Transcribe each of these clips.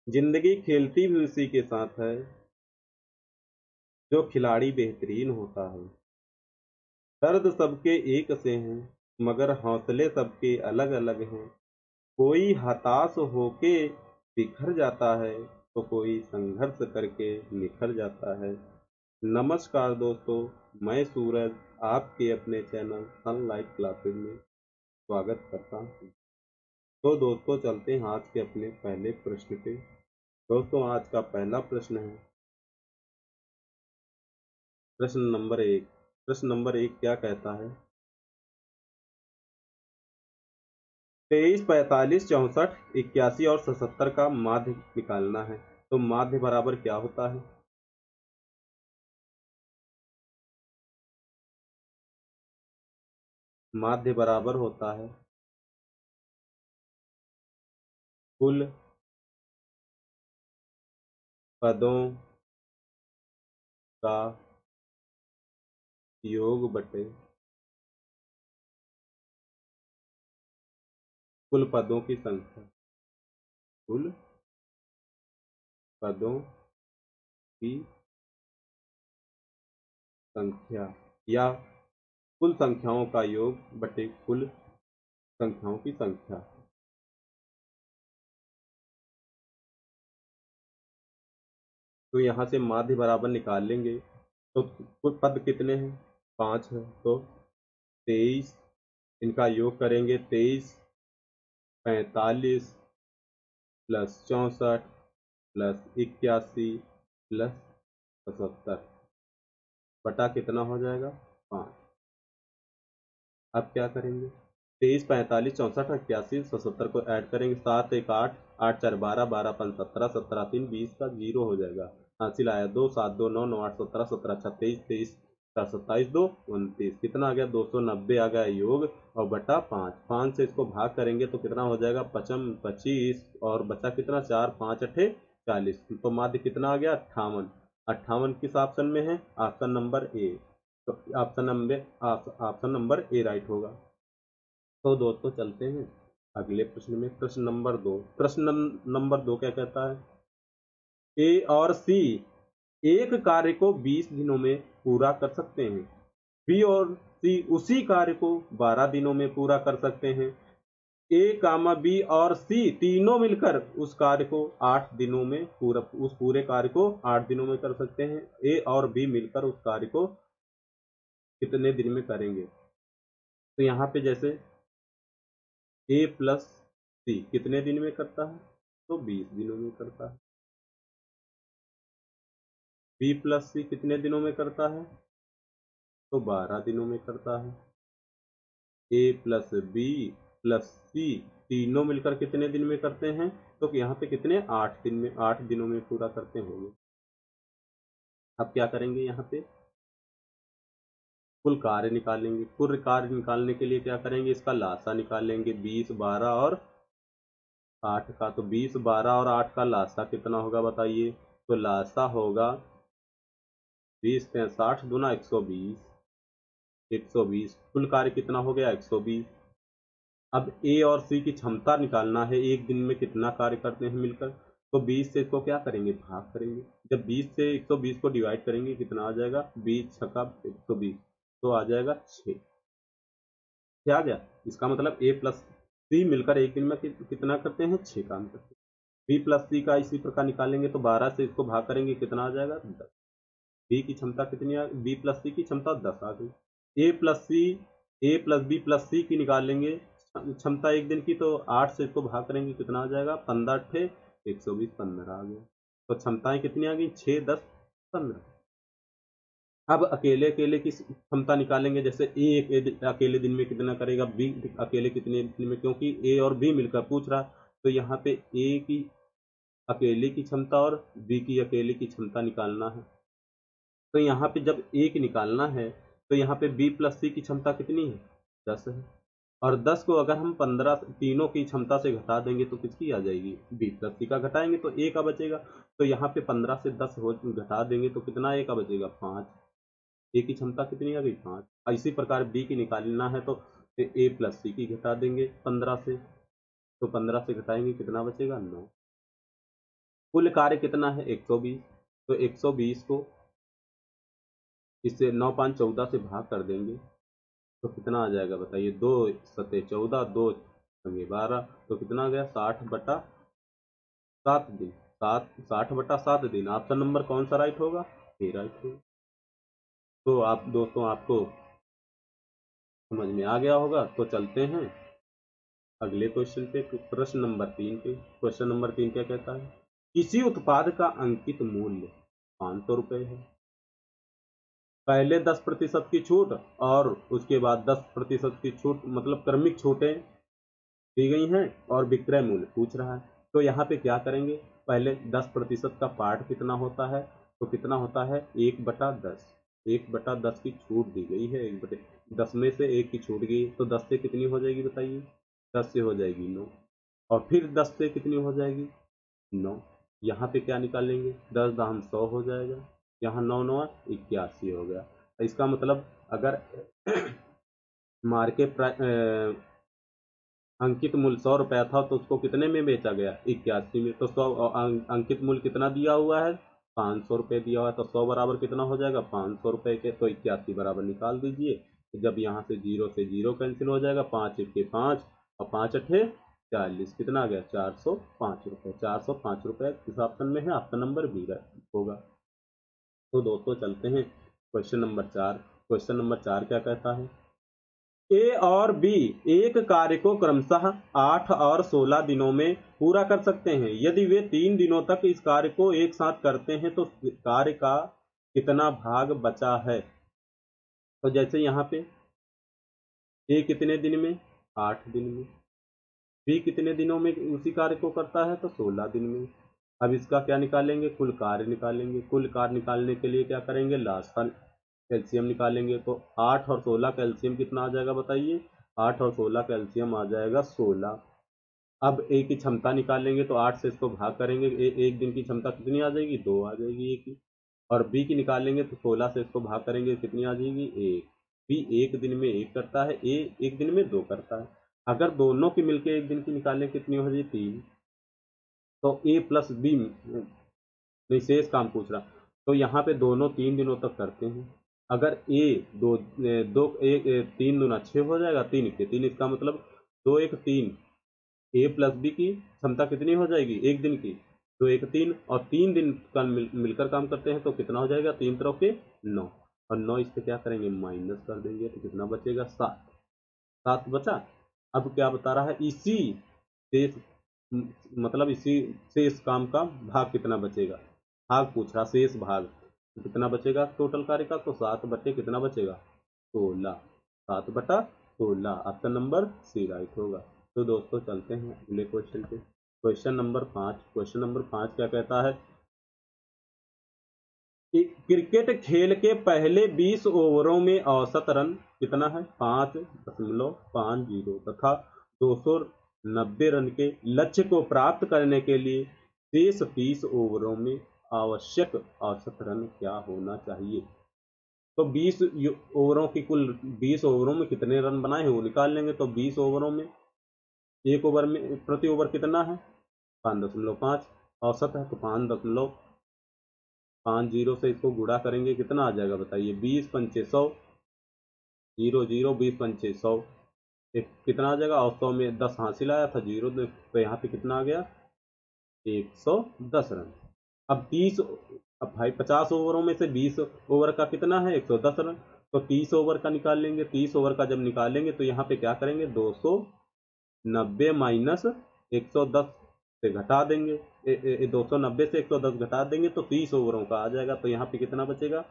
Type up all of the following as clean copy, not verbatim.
जिंदगी खेलती भी उसी के साथ है जो खिलाड़ी बेहतरीन होता है। दर्द सबके एक से हैं मगर हौसले सबके अलग अलग हैं। कोई हताश होके बिखर जाता है तो कोई संघर्ष करके निखर जाता है। नमस्कार दोस्तों, मैं सूरज आपके अपने चैनल सनलाइट क्लासेज में स्वागत करता हूँ। तो दोस्तों चलते हैं आज के अपने पहले प्रश्न पे। दोस्तों आज का पहला प्रश्न है प्रश्न नंबर 1 क्या कहता है? 23, 45, 64, 81 और 77 का माध्य निकालना है। तो माध्य बराबर क्या होता है? माध्य बराबर होता है कुल पदों का योग बटे कुल पदों की संख्या। कुल पदों की संख्या या कुल संख्याओं का योग बटे कुल संख्याओं की संख्या। तो यहाँ से माध्य बराबर निकाल लेंगे तो कुल पद कितने हैं? 5 है। तो 23, इनका योग करेंगे 23, 45 प्लस 64 प्लस 81 प्लस 77 बटा कितना हो जाएगा? 5। अब क्या करेंगे? 23, 45, 64, 81, 77 को ऐड करेंगे। 7 1 8, 8 4 12, 12 5 17, 17 3 20 का 0 हो जाएगा। हासिल आया 2, 7 2 9 9 8 17, 17 अच्छा 23, 23 4 27 2 29। कितना आ गया? 290 आ गया योग और बटा 5। 5 से इसको भाग करेंगे तो कितना हो जाएगा? 55 25 और बचा कितना? 4 5 अठे 40। तो माध्य कितना आ गया? 58। 58 किस ऑप्शन में है? Option number A. तो ऑप्शन नंबर ए राइट होगा। तो दोस्तों चलते हैं अगले प्रश्न में। प्रश्न नंबर 2 क्या कहता है? ए और सी एक कार्य को 20 दिनों में पूरा कर सकते हैं। बी और सी उसी कार्य को 12 दिनों में पूरा कर सकते हैं। ए कामा बी और सी तीनों मिलकर उस कार्य को 8 दिनों में उस पूरे कार्य को 8 दिनों में कर सकते हैं। ए और बी मिलकर उस कार्य को कितने दिन में करेंगे? तो यहाँ पे जैसे ए प्लस सी कितने दिन में करता है? तो 20 दिनों में करता है। बी प्लस सी कितने दिनों में करता है? तो 12 दिनों में करता है। ए प्लस बी प्लस सी तीनों मिलकर कितने दिन में करते हैं? तो यहाँ पे कितने? 8 दिन में, 8 दिनों में पूरा करते होंगे। अब क्या करेंगे? यहाँ पे कुल कार्य निकालेंगे। कुल कार्य निकालने के लिए क्या करेंगे? इसका लासा निकाल लेंगे 20 12 और 8 का। तो 20 12 और 8 का लासा कितना होगा बताइए? तो लासा होगा 20 60 दूना 120। 120 कुल कार्य कितना हो गया? 120। अब ए और सी की क्षमता निकालना है, एक दिन में कितना कार्य करते हैं मिलकर। तो 20 से इसको क्या करेंगे? भाग करेंगे। जब 20 से 120 को डिवाइड करेंगे कितना आ जाएगा? 20 छक्का 120 तो आ जाएगा 6। क्या आ गया? इसका मतलब ए प्लस सी मिलकर एक दिन में कितना करते हैं? 6 काम करते हैं। बी प्लस सी का इसी प्रकार निकालेंगे तो 12 से इसको भाग करेंगे कितना आ जाएगा? 10। बी की क्षमता कितनी आ गई? बी प्लस सी की क्षमता 10 आ गई। ए प्लस सी ए प्लस बी प्लस सी की निकालेंगे क्षमता एक दिन की तो 8 से इसको भाग करेंगे कितना आ जाएगा? 15 अट्ठे 120 15 आ गया। तो क्षमताएं कितनी आ गई? 6 10 15। अब अकेले अकेले की क्षमता निकालेंगे। जैसे ए अकेले दिन में कितना करेगा, बी अकेले कितने दिन में, क्योंकि ए और बी मिलकर पूछ रहा। तो यहाँ पे ए की अकेले की क्षमता और बी की अकेले की क्षमता निकालना है। तो यहाँ पे जब ए की निकालना है तो यहाँ पे बी प्लस सी की क्षमता कितनी है? 10 है। और 10 को अगर हम 15 तीनों की क्षमता से घटा देंगे तो किसकी आ जाएगी? बी प्लस सी का घटाएंगे तो ए का बचेगा। तो यहाँ पे 15 से 10 घटा देंगे तो कितना ए का बचेगा? 5। ए की क्षमता कितनी आ गई? 5। इसी प्रकार बी की निकालना है तो ए प्लस सी की घटा देंगे 15 से। तो 15 से घटाएंगे कितना बचेगा? 9। कुल कार्य कितना है 120, तो 120 को इससे 9 5 14 से भाग कर देंगे तो कितना आ जाएगा बताइए। 2 सते 14, 2 संगे 12, तो कितना आ गया 60/7 दिन। 60/7 दिन। ऑप्शन नंबर कौन सा राइट होगा? ए राइट होगा। तो आप दोस्तों आपको समझ में आ गया होगा। तो चलते हैं अगले क्वेश्चन पे, प्रश्न नंबर 3 पे। क्वेश्चन नंबर 3 क्या कहता है? किसी उत्पाद का अंकित मूल्य 500 रुपये है। पहले 10% की छूट और उसके बाद 10% की छूट, मतलब क्रमिक छूटें दी गई हैं और विक्रय मूल्य पूछ रहा है। तो यहाँ पे क्या करेंगे? पहले 10% का पार्ट कितना होता है? तो कितना होता है 1/10। 1/10 की छूट दी गई है। 1/10 में से 1 की छूट गई तो 10 से कितनी हो जाएगी बताइए? 10 से हो जाएगी 9, और फिर 10 से कितनी हो जाएगी? 9। यहाँ पे क्या निकालेंगे? 10 दाम 100 हो जाएगा। यहाँ 9 9 81 हो गया। इसका मतलब अगर मार्केट अंकित मूल्य 100 रुपया था तो उसको कितने में बेचा गया? 81 में। तो 100 अंकित मूल्य कितना दिया हुआ है? 500 रुपये दिया हुआ है। तो 100 बराबर कितना हो जाएगा? 500 रुपये के। तो 81 बराबर निकाल दीजिए। तो जब यहाँ से 0 से 0 कैंसिल हो जाएगा, 5 1 5 और 5 8 40, कितना आ गया? 405 रुपये। 405 रुपये किस ऑप्शन में है? ऑप्शन नंबर बी होगा। तो दोस्तों चलते हैं क्वेश्चन नंबर 4। क्वेश्चन नंबर 4 क्या कहता है? ए और बी एक कार्य को क्रमशः 8 और 16 दिनों में पूरा कर सकते हैं। यदि वे 3 दिनों तक इस कार्य को एक साथ करते हैं तो कार्य का कितना भाग बचा है? तो जैसे यहाँ पे ए कितने दिन में? 8 दिन में। बी कितने दिनों में उसी कार्य को करता है? तो 16 दिन में। अब इसका क्या निकालेंगे? कुल कार्य निकालेंगे। कुल कार्य निकालने के लिए क्या करेंगे? लास्ट एलसीएम निकालेंगे। तो 8 और 16 का एलसीएम कितना आ जाएगा बताइए? 8 और 16 का एलसीएम आ जाएगा 16। अब ए की क्षमता निकालेंगे तो 8 से इसको भाग करेंगे। एक दिन की क्षमता कितनी आ जाएगी? 2 आ जाएगी ए की। और बी की निकालेंगे तो 16 से इसको भाग करेंगे, कितनी आ जाएगी? 1। बी एक दिन में 1 करता है, ए एक दिन में 2 करता है। अगर दोनों की मिलकर एक दिन की निकालें कितनी हो जाएगी? 3। तो ए प्लस बी नहीं, शेष काम पूछ रहा। तो यहाँ पे दोनों 3 दिनों तक करते हैं। अगर ए दो दो एक 3 दूना 6 हो जाएगा, 3 के 3, इसका मतलब 2 1 3। ए प्लस बी की क्षमता कितनी हो जाएगी एक दिन की? 2 1 3, और 3 दिन का मिलकर काम करते हैं तो कितना हो जाएगा? 3 तरह के 9, और 9 इससे क्या करेंगे? माइनस कर देंगे तो कितना बचेगा? 7। 7 बचा। अब क्या बता रहा है? इसी शेष, मतलब इसी शेष काम का भाग कितना बचेगा? भाग पूछ रहा, शेष भाग तो कितना बचेगा टोटल कार्य का? तो 7 बटे कितना बचेगा? 16। 7/16। ऑप्शन नंबर सी राइट होगा। तो दोस्तों चलते हैं अगले क्वेश्चन पे। Question number 5। क्वेश्चन नंबर 5 क्या कहता है? कि क्रिकेट खेल के पहले 20 ओवरों में औसत रन कितना है? 5.50 तथा 290 रन के लक्ष्य को प्राप्त करने के लिए शेष 30 ओवरों में आवश्यक औसत रन क्या होना चाहिए? तो 20 ओवरों की कुल 20 ओवरों में कितने रन बनाए हैं वो निकाल लेंगे। तो 20 ओवरों में, एक ओवर में प्रति ओवर कितना है? 5.5 औसत है। तो 5.50 से इसको गुणा करेंगे, कितना आ जाएगा बताइए? 20 पंचे 100, 0 0, 20 पंचे 100, कितना आ जाएगा? और 100 में 10 हासिल आया था, 0, तो यहाँ पे कितना आ गया? 110 रन। अब 30, अब भाई 50 ओवरों में से 20 ओवर का कितना है? 110 रन। तो 30 ओवर का निकाल लेंगे। 30 ओवर का जब निकालेंगे तो यहाँ पे क्या करेंगे? 290 माइनस 110 से घटा देंगे। 290 से 110 घटा देंगे तो 30 ओवरों का आ जाएगा। तो यहाँ पे कितना बचेगा?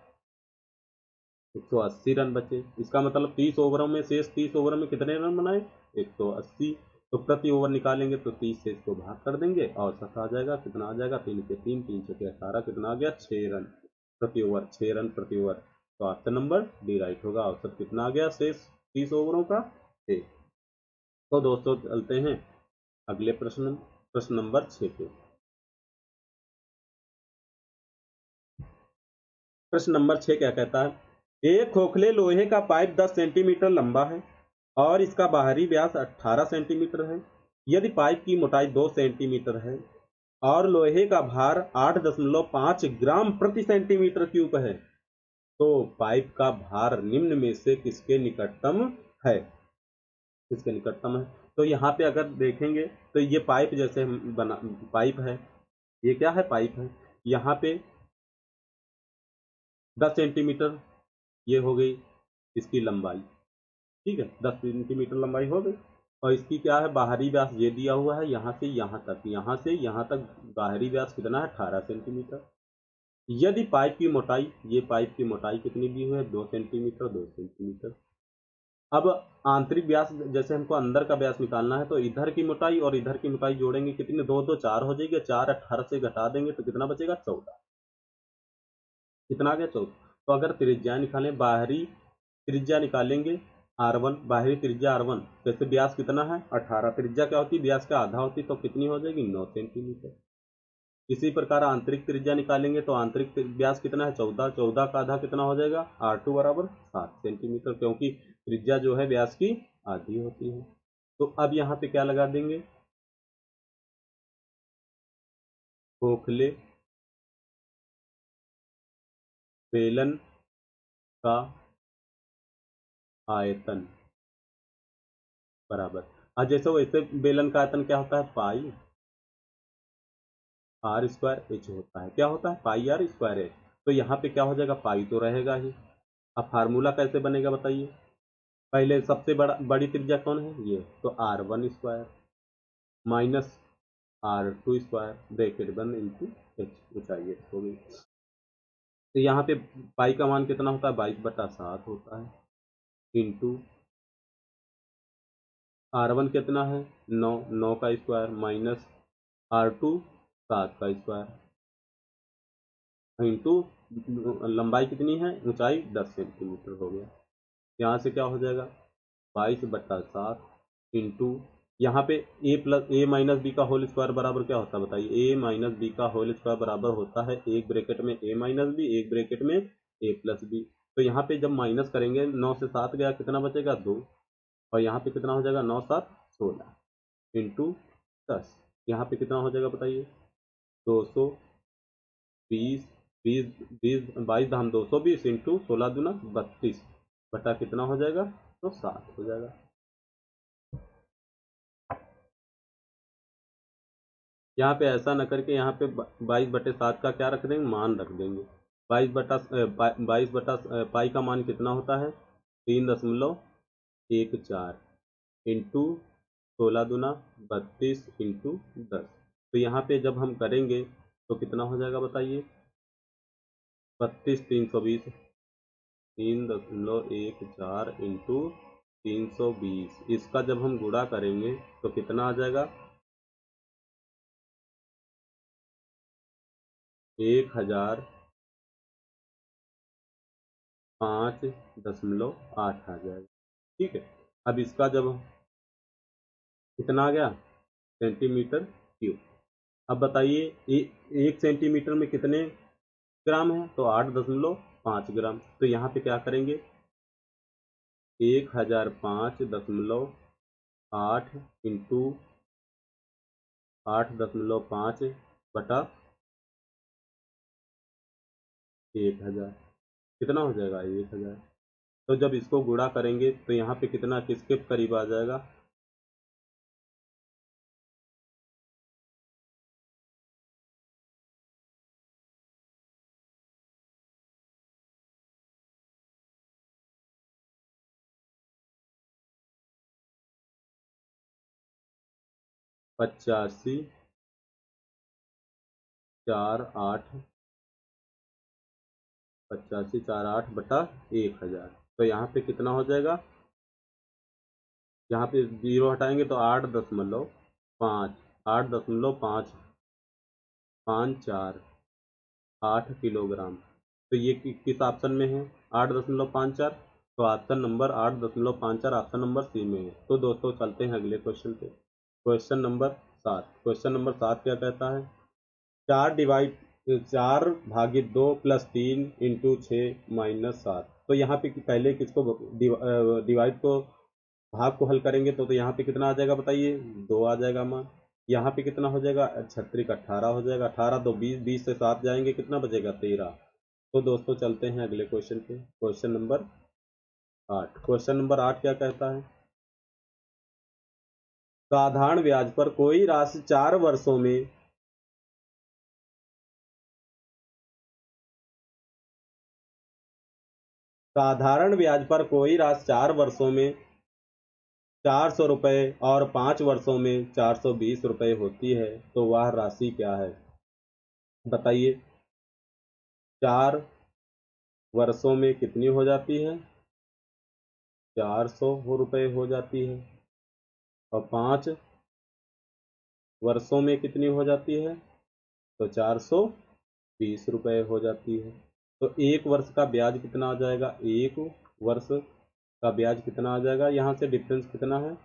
180 रन बचे। इसका मतलब 30 ओवरों में, शेष 30 ओवर में कितने रन बनाए? 180। तो प्रति ओवर निकालेंगे तो 30 से इसको भाग कर देंगे, औसत आ जाएगा। कितना आ जाएगा? 3 के 3, 3 के 18, कितना आ गया? 6 रन प्रति ओवर। 6 रन प्रति ओवर। तो ऑप्शन नंबर डी राइट होगा। औसत कितना आ गया शेष 30 ओवरों का? 6। तो दोस्तों चलते हैं अगले प्रश्न, प्रश्न नंबर 6 पे। प्रश्न नंबर 6 क्या कहता है? एक खोखले लोहे का पाइप 10 सेंटीमीटर लंबा है और इसका बाहरी व्यास 18 सेंटीमीटर है। यदि पाइप की मोटाई 2 सेंटीमीटर है और लोहे का भार 8.5 ग्राम प्रति सेंटीमीटर क्यूब है, तो पाइप का भार निम्न में से किसके निकटतम है? किसके निकटतम है? तो यहाँ पे अगर देखेंगे तो ये पाइप जैसे बना पाइप है, ये क्या है? पाइप है। यहाँ पे 10 सेंटीमीटर ये हो गई इसकी लंबाई, ठीक है, 10 सेंटीमीटर लंबाई हो गई। और इसकी क्या है? बाहरी व्यास ये दिया हुआ है, यहाँ से यहाँ तक, यहाँ से यहाँ तक बाहरी व्यास कितना है? 18 सेंटीमीटर। यदि पाइप की मोटाई, ये पाइप की मोटाई कितनी दी हुई है? 2 सेंटीमीटर, 2 सेंटीमीटर। अब आंतरिक व्यास जैसे हमको अंदर का व्यास निकालना है, तो इधर की मोटाई और इधर की मोटाई जोड़ेंगे, कितनी? 2 2 4 हो जाएगी, 4 18 से घटा देंगे तो कितना बचेगा? 14। कितना आ गया? 14। तो अगर त्रिज्या निकालें, बाहरी त्रिज्या निकालेंगे R1, बाहरी त्रिज्या R1, जैसे व्यास कितना है? 18। त्रिज्या क्या होती है? व्यास का आधा होती, तो कितनी हो जाएगी? 9 सेंटीमीटर। इसी प्रकार आंतरिक त्रिज्या निकालेंगे तो आंतरिक व्यास कितना है? 14। 14 का आधा कितना हो जाएगा? R2 बराबर 7 सेंटीमीटर, क्योंकि त्रिज्या जो है व्यास की आधी होती है। तो अब यहाँ पे क्या लगा देंगे? खोखले बेलन का आयतन बराबर, जैसे वैसे बेलन का आयतन क्या होता है? पाई आर स्क्वायर एच होता है। क्या होता है? पाई आर स्क्वायर एच। तो यहाँ पे क्या हो जाएगा? पाई तो रहेगा ही। अब फार्मूला कैसे बनेगा बताइए? पहले सबसे बड़ी त्रिज्या कौन है? ये, तो R1 square minus R2 square bracket बंद इंटू एच, ऊंचाई एच हो गई। तो यहाँ पे पाई का मान कितना होता है? 22/7 होता है, इंटू R1 कितना है? 9, 9 का स्क्वायर माइनस R2 7 का स्क्वायर इंटू लंबाई कितनी है? ऊंचाई 10 सेंटीमीटर हो गया। यहाँ से क्या हो जाएगा? 22/7 इंटू यहाँ पे ए प्लस ए माइनस बी का होल स्क्वायर बराबर क्या होता है बताइए? ए माइनस बी का होल स्क्वायर बराबर होता है एक ब्रैकेट में ए माइनस बी, एक ब्रैकेट में ए प्लस बी। तो यहाँ पे जब माइनस करेंगे, 9 से 7 गया, कितना बचेगा? 2। और यहाँ पे कितना हो जाएगा? 9 7 16 इंटू 10। यहाँ पे कितना हो जाएगा बताइए? 220, 20 20 22 धाम 220 इंटू 16 दूना 32 बटा कितना हो जाएगा? तो 7 हो जाएगा। यहाँ पे ऐसा न करके यहाँ पे 22/7 का क्या रख देंगे? मान रख देंगे। 22 बटा पाई का मान कितना होता है? 3.14 इंटू 16 दूना 32 इंटू 10। तो यहाँ पे जब हम करेंगे तो कितना हो जाएगा बताइए? 32 320, 3.14 इंटू 320, इसका जब हम गुणा करेंगे तो कितना आ जाएगा? 1005.8 आ जाएगा, ठीक है। अब इसका जब कितना आ गया? Centimetre cube. अब बताइए एक सेंटीमीटर में कितने ग्राम है? तो 8.5 ग्राम। तो यहाँ पे क्या करेंगे? 1005.8 इंटू 8.5 बटा 1000, कितना हो जाएगा? 1000। तो जब इसको गुणा करेंगे तो यहाँ पे कितना किसके करीब आ जाएगा? 85.48 85.48 बटा 1000। तो यहाँ पे कितना हो जाएगा? यहाँ पे जीरो हटाएंगे तो 8.5 8.5 किलोग्राम। तो ये किस ऑप्शन में है? 8.54। तो option number 8.54 option number C में है। तो दोस्तों चलते हैं अगले क्वेश्चन पे। Question number 7। क्वेश्चन नंबर 7 क्या कहता है? 4/2 प्लस 3 इंटू 6 माइनस 7। तो यहाँ पे पहले किसको डिवाइड को भाग को हल करेंगे तो यहाँ पे कितना आ जाएगा बताइए? 2 आ जाएगा मान। यहाँ पे कितना हो जाएगा, 36 18 हो जाएगा, 18 तो 20, 20 से 7 जाएंगे, कितना बचेगा 13। तो दोस्तों चलते हैं अगले क्वेश्चन पे, क्वेश्चन नंबर 8। क्वेश्चन नंबर 8 क्या कहता है, साधारण ब्याज पर कोई राशि 4 वर्षों में साधारण ब्याज पर कोई राशि 4 वर्षों में 400 रुपये और 5 वर्षों में 420 रुपये होती है, तो वह राशि क्या है, बताइए। 4 वर्षों में कितनी हो जाती है, 400 रुपये हो जाती है, और 5 वर्षों में कितनी हो जाती है, तो 420 रुपये हो जाती है। तो 1 वर्ष का ब्याज कितना आ जाएगा, 1 वर्ष का ब्याज कितना आ जाएगा, यहाँ से डिफरेंस कितना है,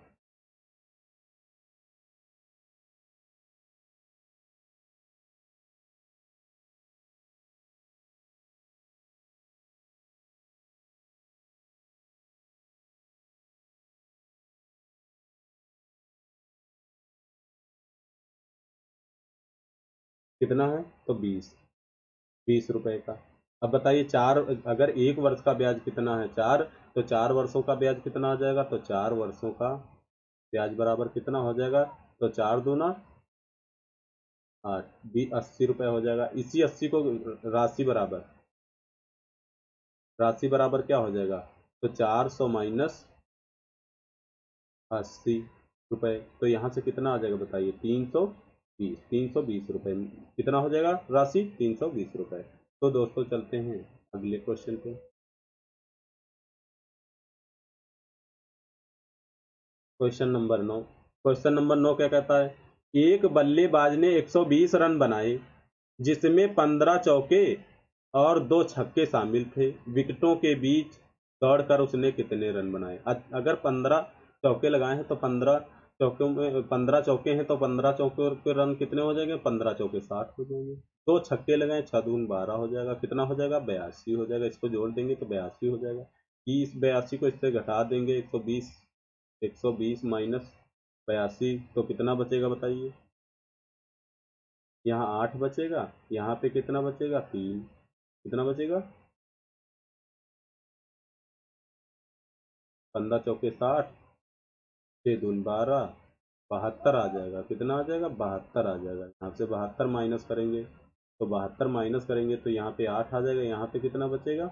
कितना है, तो 20 रुपये का। अब बताइए, अगर 1 वर्ष का ब्याज कितना है, 4, तो 4 वर्षों का ब्याज कितना आ जाएगा, तो 4 वर्षों का ब्याज बराबर कितना हो जाएगा, तो 4 दूना 8, 80 रुपये हो जाएगा। इसी 80 को राशि बराबर क्या हो जाएगा, तो 400 माइनस 80 रुपये, तो यहाँ से कितना आ जाएगा बताइए, 320 रुपये कितना हो जाएगा राशि, 320 रुपये। तो दोस्तों चलते हैं अगले क्वेश्चन पे, क्वेश्चन नंबर 9। क्वेश्चन नंबर 9 क्या कहता है, एक बल्लेबाज ने 120 रन बनाए, जिसमें 15 चौके और 2 छक्के शामिल थे। विकेटों के बीच दौड़कर उसने कितने रन बनाए। अगर 15 चौके लगाए हैं तो 15 चौकों में 15 चौके हैं, तो 15 चौके के रन कितने हो जाएंगे, 15 चौके 60 हो जाएंगे। 2 छक्के लगाए, 6 दून 12 हो जाएगा, कितना हो जाएगा, 82 हो जाएगा। इसको जोड़ देंगे तो 82 हो जाएगा। इस 82 को इससे घटा देंगे, 120 माइनस 82, तो कितना बचेगा बताइए। यहाँ 8 बचेगा, यहाँ पे कितना बचेगा, 3, कितना बचेगा, 15 चौके 60, 6 दून 12, 72 आ जाएगा। कितना आ जाएगा, 72 आ जाएगा। यहाँ से 72 माइनस करेंगे, तो 72 माइनस करेंगे तो यहाँ पे 8 आ जाएगा। यहाँ पे कितना बचेगा,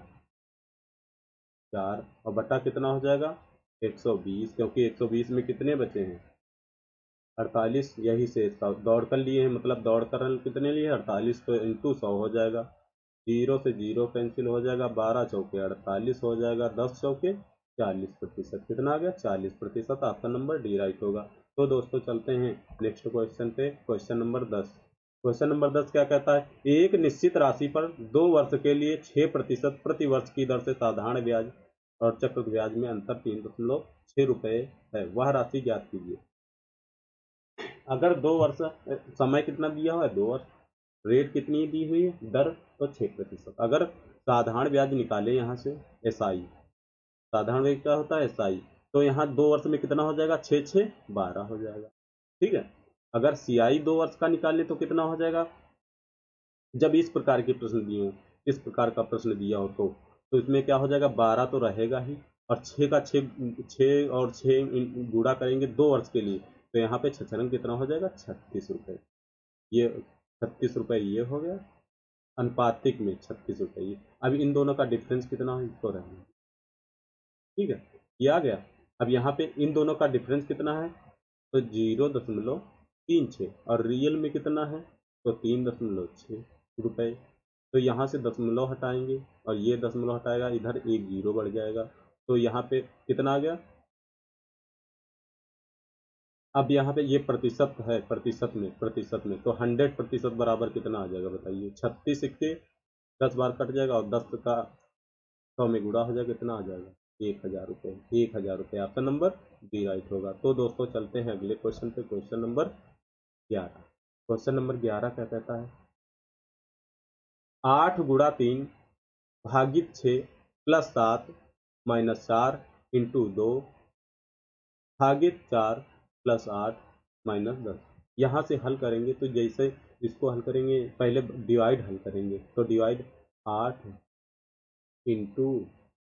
4, और बटा कितना हो जाएगा, 120, क्योंकि 120 में कितने बचे हैं, 48। यही से दौड़ कर लिए हैं, मतलब दौड़ कर रन कितने लिए, 48, तो इंटू 100 हो जाएगा। 0 से 0 कैंसिल हो जाएगा, 12 चौके 48 हो जाएगा, 10 चौके 40%, कितना आ गया, 40%। आपका नंबर डी राइट होगा। तो दोस्तों चलते हैं नेक्स्ट क्वेश्चन पे, क्वेश्चन नंबर 10। क्वेश्चन नंबर 10 क्या कहता है, एक निश्चित राशि पर 2 वर्ष के लिए 6% प्रति वर्ष की दर से साधारण ब्याज और चक्रवृद्धि ब्याज में अंतर 3.6 रुपये है, वह राशि ज्ञात कीजिए। अगर 2 वर्ष, समय कितना दिया हुआ है, 2 वर्ष, रेट कितनी दी हुई है, दर, तो 6%। अगर साधारण ब्याज निकाले यहाँ से, SI, साधारण ब्याज क्या होता है, SI, तो यहाँ 2 वर्ष में कितना हो जाएगा, 6 6 12 हो जाएगा। ठीक है। अगर CI 2 वर्ष का निकाले तो कितना हो जाएगा, जब इस प्रकार के प्रश्न दिए हो, इस प्रकार का प्रश्न दिया हो, तो इसमें क्या हो जाएगा, 12 तो रहेगा ही, और 6 का 6 और 6 गुणा करेंगे 2 वर्ष के लिए, तो यहाँ पे 6 रंग कितना हो जाएगा, 36 रुपये। ये 36 रुपये ये हो गया, अनुपातिक में 36 रुपये। अब इन दोनों का डिफरेंस कितना है, इसको रहना, ठीक है, ये आ गया। अब यहाँ पे इन दोनों का डिफरेंस कितना है, तो 0.36, और रियल में कितना है, तो 3.6 रुपये। तो यहाँ से दशमलव हटाएंगे, और ये दशमलव हटाएगा, इधर एक 0 बढ़ जाएगा, तो यहाँ पे कितना आ गया। अब यहाँ पे ये प्रतिशत है, प्रतिशत में तो 100% बराबर कितना आ जाएगा बताइए, 36 सिक्के 10 बार कट जाएगा, और 10 का 100 में गुणा हो जाएगा, कितना आ जाएगा, 1000 रुपये। 1000 रुपये आपका नंबर डी राइट होगा। तो दोस्तों चलते हैं अगले क्वेश्चन पे, क्वेश्चन नंबर 11। क्वेश्चन नंबर 11 क्या कहता है, 8 गुणा 3 भागित 6 प्लस 7 माइनस 4 इंटू 2 भागित 4 प्लस 8 माइनस 10। यहाँ से हल करेंगे तो जैसे इसको हल करेंगे, पहले डिवाइड हल करेंगे तो डिवाइड 8 इंटू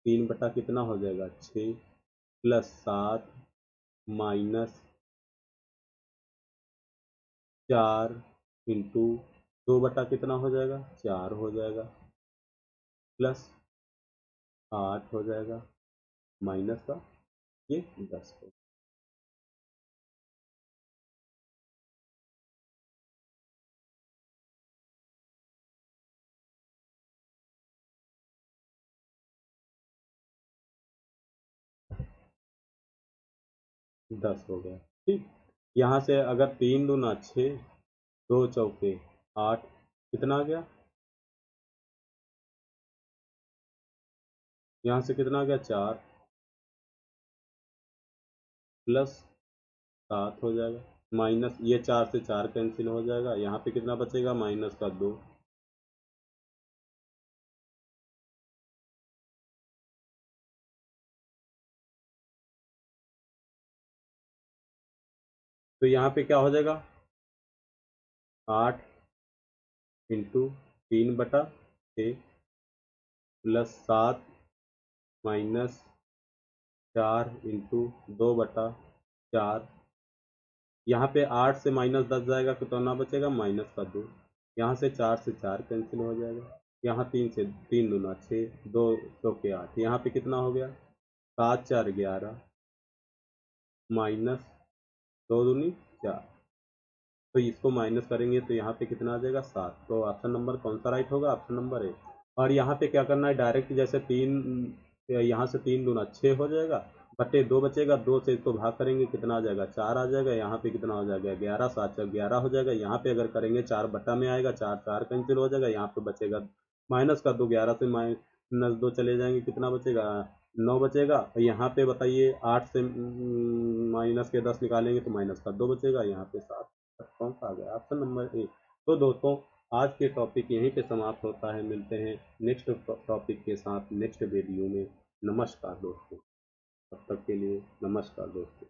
3 बटा कितना हो जाएगा 6 प्लस 7 माइनस 4 इंटू 2 बटा कितना हो जाएगा 4 हो जाएगा प्लस 8 हो जाएगा माइनस का ये 10 हो 10 हो गया। ठीक, यहाँ से अगर 3 दूना 6, 2 चौके 8, कितना आ गया, यहाँ से कितना आ गया 4 प्लस 7 हो जाएगा माइनस ये 4 से 4 कैंसिल हो जाएगा, यहाँ पे कितना बचेगा माइनस का 2। तो यहाँ पे क्या हो जाएगा 8 इंटू 3 बटा 6 प्लस 7 माइनस 4 इंटू 2 बटा 4। यहाँ पे 8 से माइनस 10 जाएगा तो कितना बचेगा माइनस का 2। यहाँ से 4 से 4 कैंसिल हो जाएगा, यहाँ 3 से 3 दूना 6, 2 चौके 8, यहाँ पे कितना हो गया 7 4 11 माइनस 2 दूनी 4। तो इसको माइनस करेंगे तो यहाँ पे कितना आ जाएगा 7। तो ऑप्शन नंबर कौन सा राइट होगा, ऑप्शन नंबर ए। और यहाँ पे क्या करना है डायरेक्ट, जैसे 3 यहाँ से 3 दूना 6 हो जाएगा, बटे 2 बचेगा, 2 से इसको भाग करेंगे कितना आ जाएगा 4 आ जाएगा, यहाँ पे कितना हो जाएगा 11, 7 4 11 हो जाएगा। यहाँ पे अगर करेंगे 4 बटा में आएगा, 4 4 कैंसिल हो जाएगा, यहाँ पे बचेगा माइनस का 2, 11 से माइनस 2 चले जाएंगे कितना बचेगा 9 बचेगा। यहाँ पे बताइए 8 से माइनस के 10 निकालेंगे तो माइनस का 2 बचेगा, यहाँ पे 7। कौन सा आ गया ऑप्शन नंबर ए। तो दोस्तों आज के टॉपिक यहीं पे समाप्त होता है, मिलते हैं नेक्स्ट टॉपिक के साथ नेक्स्ट वीडियो में। नमस्कार दोस्तों, तब तक के लिए नमस्कार दोस्तों।